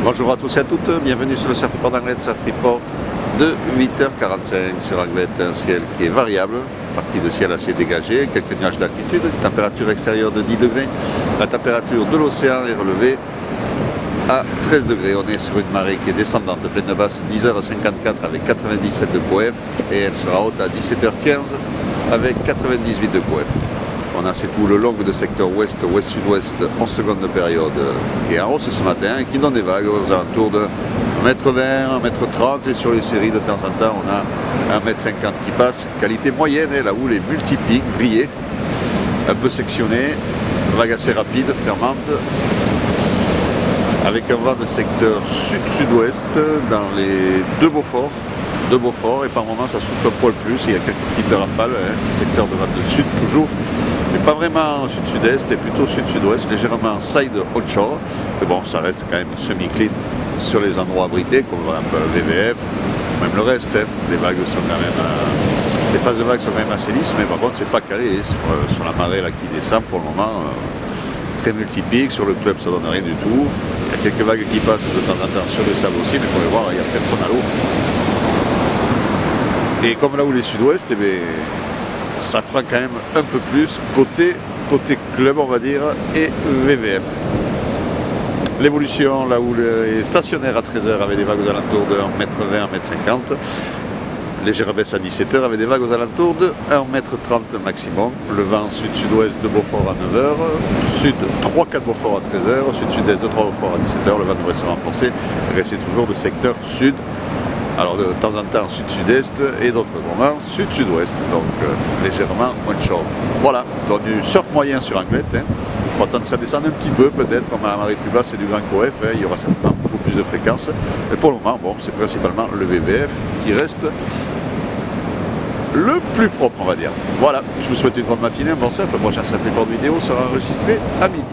Bonjour à tous et à toutes, bienvenue sur le Surf Report d'Anglet, Surf Report de 8h45 sur Anglet, un ciel qui est variable, partie de ciel assez dégagé, quelques nuages d'altitude, température extérieure de 10 degrés, la température de l'océan est relevée à 13 degrés. On est sur une marée qui est descendante, pleine basse 10h54 avec 97 de coef et elle sera haute à 17h15 avec 98 de coef. On a c'est tout le long de secteur ouest, ouest-sud-ouest, 11 secondes de période qui est en hausse ce matin et qui donne des vagues aux alentours de 1m20, 1m30 et sur les séries de temps en temps on a 1m50 qui passe. Qualité moyenne, là où les multipiques, vrillés, un peu sectionnés, vague assez rapide, fermante, avec un vent de secteur sud-sud-ouest dans les deux Beaufort et par moments ça souffle un poil plus, il y a quelques petites rafales, secteur de vent de sud toujours, mais pas vraiment sud-sud-est et plutôt sud-sud-ouest, légèrement side onshore, mais bon ça reste quand même semi-clean sur les endroits abrités comme par exemple VVF, même le reste, les vagues sont quand même, les phases de vagues sont quand même assez lisses, mais par contre c'est pas calé sur la marée là qui descend pour le moment, très multipique, sur le club ça donne rien du tout, il y a quelques vagues qui passent de temps en temps sur le sable aussi, mais vous pouvez voir il n'y a personne à l'eau. Et comme là où les sud-ouest, eh bien, ça prend quand même un peu plus côté club on va dire et VVF. L'évolution là où les stationnaires à 13h avaient des vagues aux alentours de 1m20, 1m50, légère baisse à 17h avec des vagues aux alentours de 1m30 maximum. Le vent sud-sud-ouest de Beaufort à 9h, sud 3-4 Beaufort à 13h, sud-sud-est de 3 Beaufort à 17h, le vent devrait se renforcer et rester toujours de secteur sud. Alors de temps en temps sud-sud-est et d'autres moments sud-sud-ouest, donc légèrement onshore. Voilà, donc du surf moyen sur Anglet. On attend que ça descende un petit peu peut-être, comme à la marée plus basse c'est du grand coef, il y aura certainement beaucoup plus de fréquences. Mais pour le moment, bon, c'est principalement le VVF qui reste le plus propre on va dire. Voilà, je vous souhaite une bonne matinée, un bon surf, le prochain surf report vidéo sera enregistré à midi.